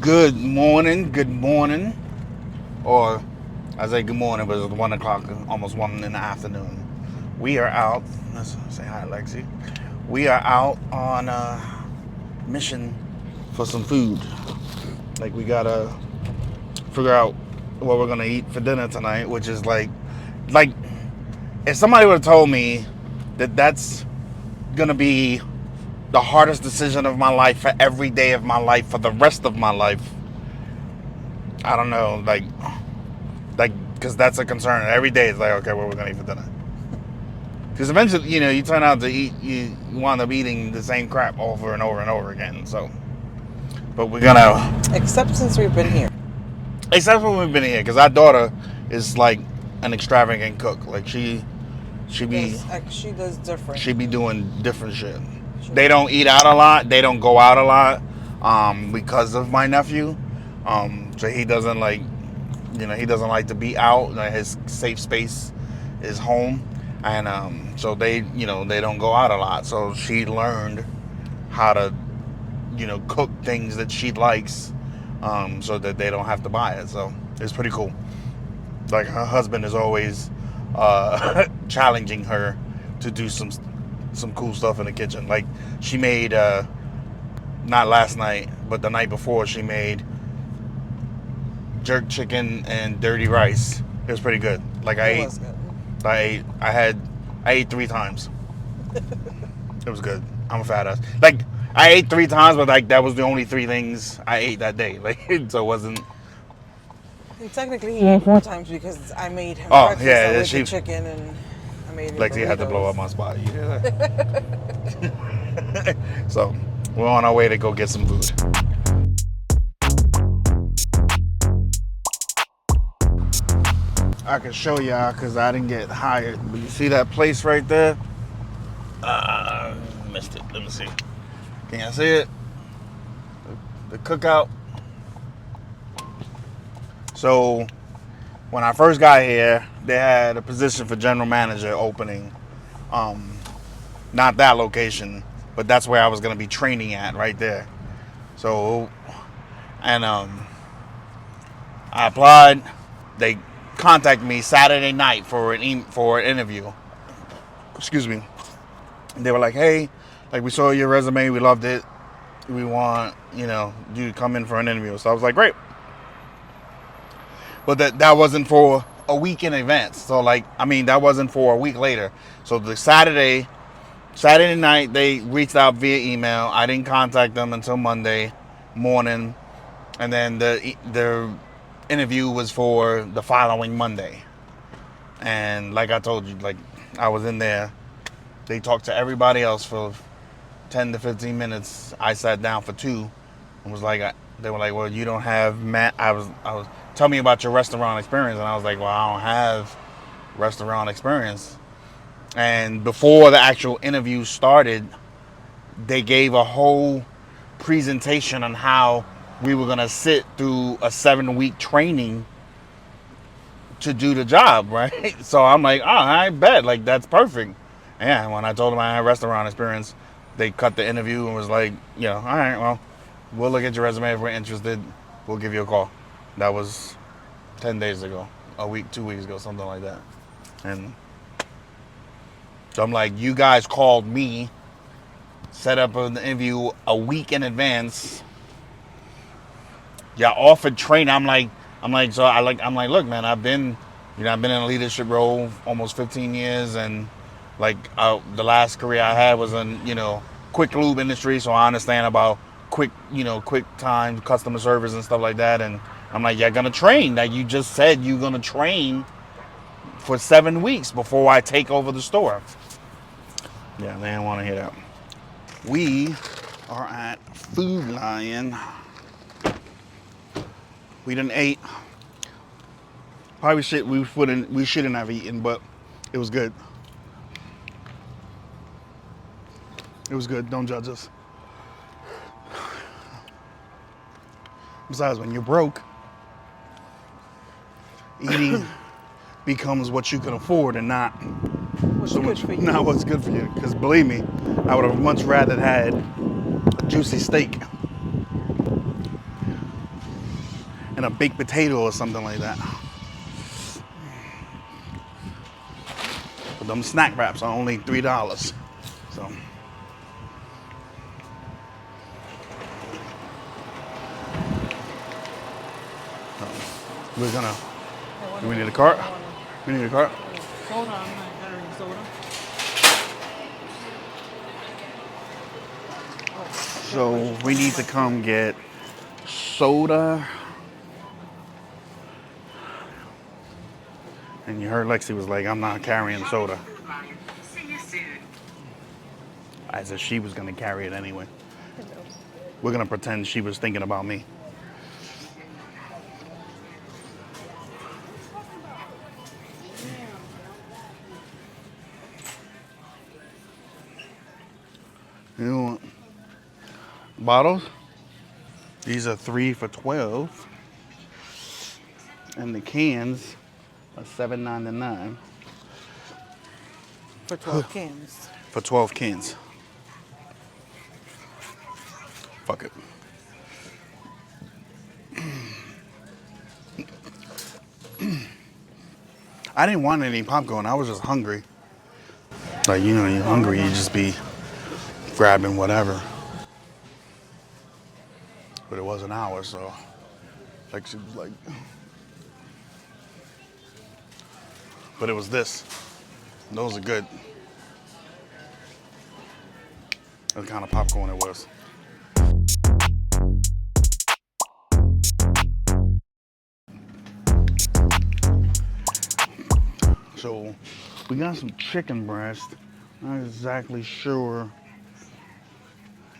Good morning. Or I say good morning, but it's 1 o'clock, almost 1 in the afternoon. We are out. Let's say hi, Lexi. We are out on a mission for some food. Like, we gotta figure out what we're gonna eat for dinner tonight, which is like, if somebody would have told me that that's gonna be the hardest decision of my life for every day of my life for the rest of my life, I don't know, because that's a concern. Every day it's like, okay, what we're gonna eat for dinner. Because eventually, you turn out to eat, you wind up eating the same crap over and over and over again. So, but we're gonna. Except since we've been here. Except when we've been here, because our daughter is like an extravagant cook. Like she She does different. be doing different shit. They don't eat out a lot. They don't go out a lot, because of my nephew. So he doesn't like, he doesn't like to be out. Like, his safe space is home, and so they don't go out a lot. So she learned how to, cook things that she likes, so that they don't have to buy it. So it's pretty cool. Like, her husband is always challenging her to do some cool stuff in the kitchen. Like, she made not last night, but the night before, she made jerk chicken and dirty rice. It was pretty good. Like, It was good. I ate 3 times. It was good. I'm a fat ass. Like, I ate 3 times, but like, that was the only 3 things I ate that day. Like, so it wasn't. And technically, he ate 4 times because I made him Oh, breakfast. yeah, I made she- the chicken and I made him Lexi had to blow burritos. up my spot. You hear that? So we're on our way to go get some food. I can show y'all because I didn't get hired. But you see that place right there? Missed it. Let me see. Can you see it? The cookout. So when I first got here, they had a position for general manager opening. Not that location, but that's where I was going to be training at, right there. So, and I applied. They contacted me Saturday night for an interview. Excuse me. And they were like, "Hey, like, we saw your resume, we loved it. We want, you to come in for an interview." So I was like, "Great." But that wasn't for a week in advance. So, like, that wasn't for a week later. So the Saturday night, they reached out via email. I didn't contact them until Monday morning, and then the interview was for the following Monday. And like I told you, like, I was in there. They talked to everybody else for 10 to 15 minutes. I sat down for 2 and was like, they were like, "Well, you don't have I was tell me about your restaurant experience." And I was like, "Well, I don't have restaurant experience." And before the actual interview started, they gave a whole presentation on how we were going to sit through a 7-week training to do the job, right? So I'm like, "Oh, I bet. Like, that's perfect." Yeah, when I told them I had restaurant experience, they cut the interview and was like, "All right, well, we'll look at your resume. If we're interested, we'll give you a call." That was 10 days ago, a week, 2 weeks ago, something like that. And so I'm like, you guys called me, set up an interview a week in advance. Y'all offered training. I'm like, look, man, I've been in a leadership role almost 15 years, and like, the last career I had was in, quick lube industry, so I understand about quick time customer service and stuff like that. And I'm like, you're gonna train. Like, you just said you're gonna train for 7 weeks before I take over the store. Yeah, they didn't want to hear that. We are at Food Lion. We done ate. Probably shit we shouldn't have eaten, but it was good. It was good. Don't judge us. Besides, when you're broke, eating becomes what you can afford and not What's good for you? not what's good for you. Because believe me, I would have much rather had a juicy steak. and a baked potato or something like that. But them snack wraps are only $3. So we're gonna. Do we need a cart? We need a cart. Soda, I'm not carrying soda. So we need to come get soda. And you heard Lexi was like, I'm not carrying soda. As if she was gonna carry it anyway. We're gonna pretend she was thinking about me. You know what? Bottles? These are 3 for $12. And the cans are $7.99. For 12 cans. For 12 cans. Fuck it. I didn't want any popcorn. I was just hungry. Like, you know, you're hungry, you just be grabbing whatever. But it was an hour, so like she was like, but it was this. Those are good. That's the kind of popcorn it was. So we got some chicken breast. Not exactly sure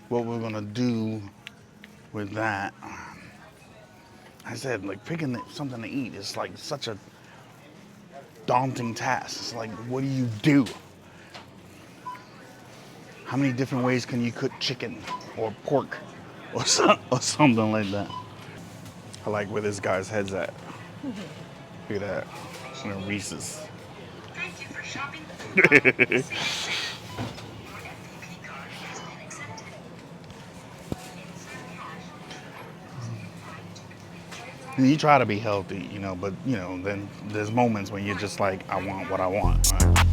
what we're gonna do with that. I said, like, picking something to eat is like such a daunting task. It's like, what do you do? How many different ways can you cook chicken or pork or something like that? I like where this guy's head's at. Look at that. You know, Reese's. Thank you for shopping. You try to be healthy, you know, but you know, then there's moments when you're just like, I want what I want. Right?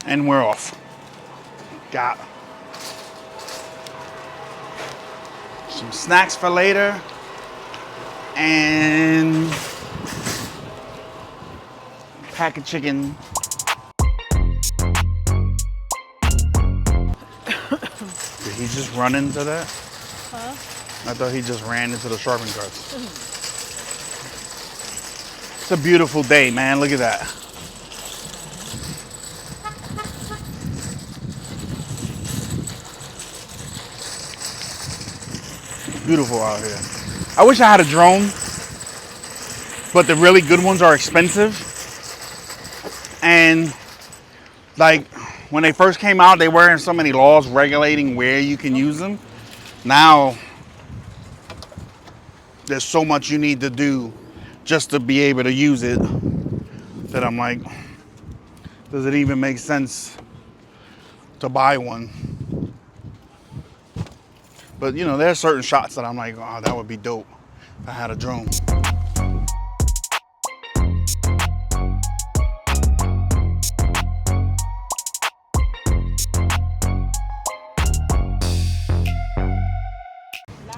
And we're off. Got some snacks for later and pack of chicken. Did he just run into that? Huh? I thought he just ran into the shopping carts. It's a beautiful day, man. Look at that. Beautiful out here. I wish I had a drone, but the really good ones are expensive. And like when they first came out, they weren't so many laws regulating where you can use them. Now there's so much you need to do just to be able to use it that I'm like, does it even make sense to buy one? But you know, there are certain shots that I'm like, oh, that would be dope if I had a drone.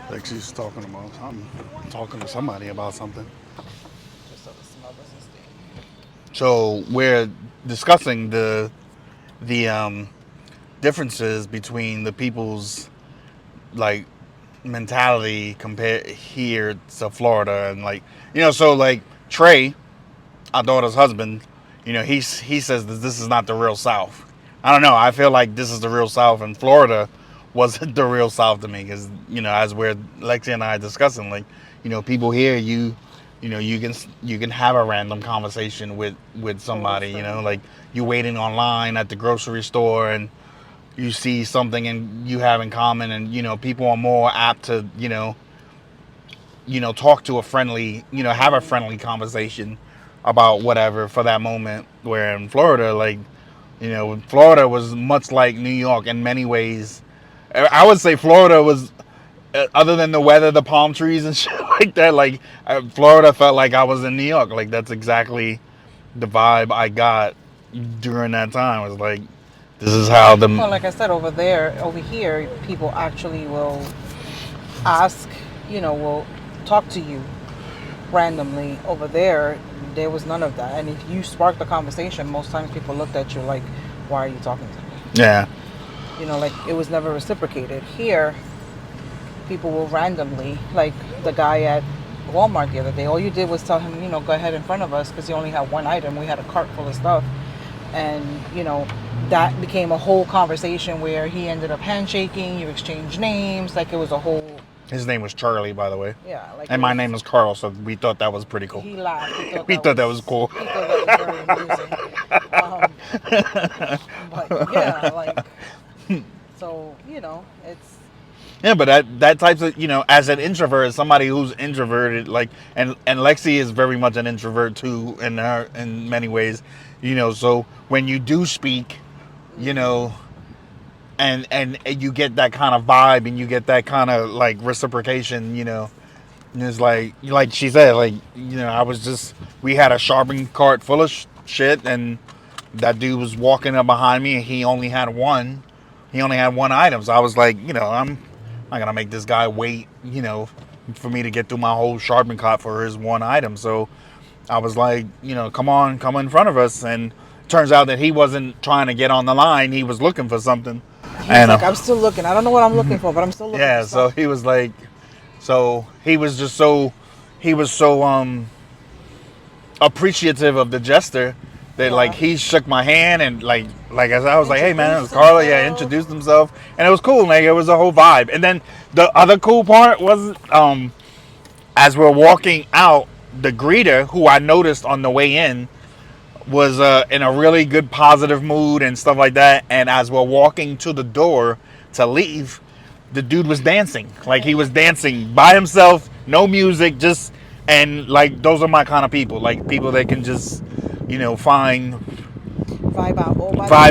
Like she's talking about something, talking to somebody about something. Just so the smell doesn't stay. So we're discussing the differences between the people's like mentality compared here to Florida, and like, you know, so like Trey, our daughter's husband, you know, he says that this is not the real South. I don't know. I feel like this is the real South, and Florida wasn't the real South to me, because you know, as we're Lexi and I are discussing, like, you know, people here, you know, you can have a random conversation with somebody, you know, like you waiting online at the grocery store, and you see something and you have in common, and people are more apt to talk to a friendly, have a friendly conversation about whatever for that moment. Where in Florida, like, Florida was much like New York in many ways. I would say Florida was, other than the weather, the palm trees and shit like that, like, Florida felt like I was in New York. Like, that's exactly the vibe I got during that time. It was like, this is how Well, the, like I said, over here, people actually will ask, will talk to you randomly. Over there was none of that. And if you sparked the conversation, most times people looked at you like, why are you talking to me? yeah. Like it was never reciprocated. Here, people will randomly, like the guy at Walmart the other day, all you did was tell him, go ahead in front of us because he only had one item. We had a cart full of stuff. And, that became a whole conversation where he ended up handshaking, you exchanged names, like it was a whole. His name was Charlie, by the way. Yeah, like. And my name is Carl, so we thought that was pretty cool. He laughed. He thought We thought that was cool. He thought that was very amusing. But yeah, like, so it's. Yeah, but that types of, as an introvert, as somebody who's introverted, like, and Lexi is very much an introvert too in many ways, so when you do speak, and you get that kind of vibe and you get that kind of like reciprocation, and it's like she said, like, we had a shopping cart full of shit, and that dude was walking up behind me and he only had one item. So I was like, I'm not gonna make this guy wait, for me to get through my whole shopping cart for his one item. So I was like, come in front of us. And turns out that he wasn't trying to get on the line. He was looking for something. He's like, I'm still looking. I don't know what I'm looking for, but I'm still looking. Yeah. So he was like, he was so appreciative of the gesture that like he shook my hand and like I said, I was like, hey man, it was Carla. Yeah, introduced himself, and it was cool. Like, it was a whole vibe. And then the other cool part was, as we're walking out, the greeter, who I noticed on the way in, was in a really good positive mood and stuff like that. And as we're walking to the door to leave, the dude was dancing. Like, he was dancing by himself, no music, just, and like, those are my kind of people. Like, people that can just, find vibe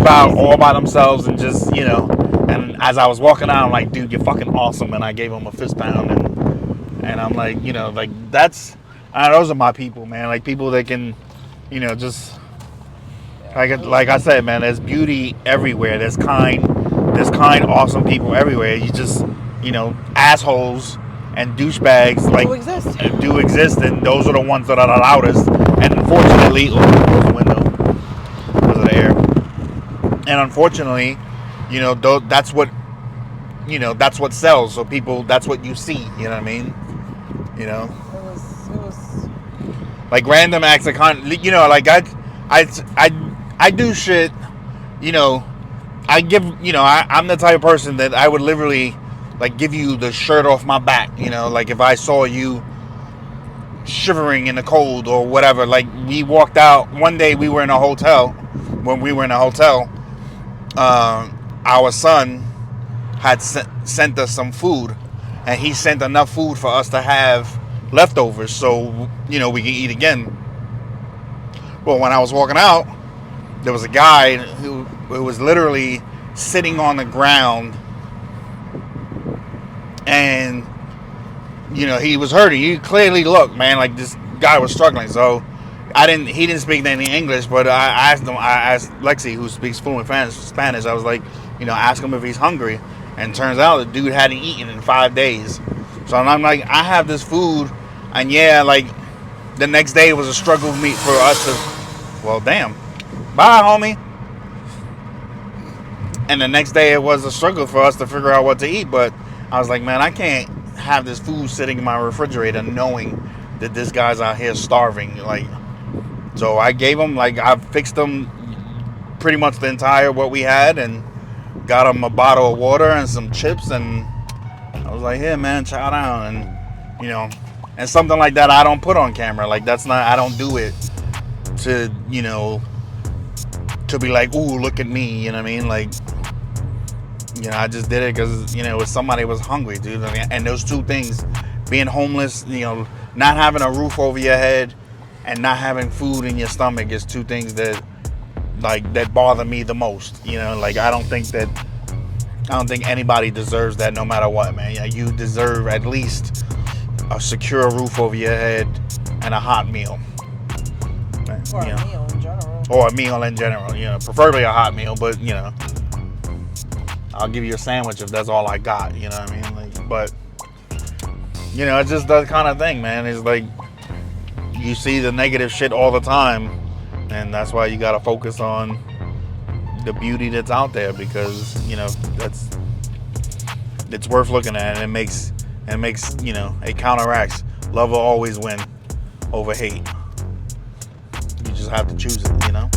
out all by themselves and just, and as I was walking out, I'm like, dude, you're fucking awesome. And I gave him a fist pound, and I'm like, like, those are my people, man. Like, people that can, just, like I said, man, there's beauty everywhere. There's kind, awesome people everywhere. You just, assholes and douchebags do exist, and those are the ones that are the loudest. And unfortunately, close the window because of the air. And unfortunately, that's what sells. So people, that's what you see. You know what I mean? It was like random acts of like I do shit. I give, I'm the type of person that I would literally like give you the shirt off my back. Like if I saw you shivering in the cold or whatever. Like, we walked out one day, we were in a hotel. When we were in a hotel, our son had sent us some food, and he sent enough food for us to have leftovers, so we can eat again. Well, when I was walking out, there was a guy who was literally sitting on the ground, and he was hurting. You clearly look, man, like this guy was struggling. So he didn't speak any English, but I asked Lexi, who speaks fluent Spanish, I was like, ask him if he's hungry. And turns out the dude hadn't eaten in 5 days. So I'm like, I have this food, and yeah, like the next day it was a struggle for us to, well, damn, bye, homie. And the next day it was a struggle for us to figure out what to eat. But I was like, man, I can't have this food sitting in my refrigerator knowing that this guy's out here starving. Like, so I gave him, like, I fixed him pretty much the entire what we had, and got him a bottle of water and some chips, and I was like, here, man, chow down. And and something like that I don't put on camera. Like, I don't do it to to be like, ooh, look at me, you know what I mean? Like, You know, I just did it because, you know, it was somebody was hungry, dude. And those two things, being homeless, you know, not having a roof over your head and not having food in your stomach is two things that, like, that bother me the most. You know, like, I don't think anybody deserves that, no matter what, man. You know, you deserve at least a secure roof over your head and a hot meal. Or You a know, meal in general. or a meal in general, you know, preferably a hot meal, but, you know, I'll give you a sandwich if that's all I got, you know what I mean? Like, but, you know, it's just that kind of thing, man. It's like, you see the negative shit all the time, and that's why you got to focus on the beauty that's out there, because, you know, it's worth looking at, and it makes, you know, it counteracts. Love will always win over hate. You just have to choose it, you know?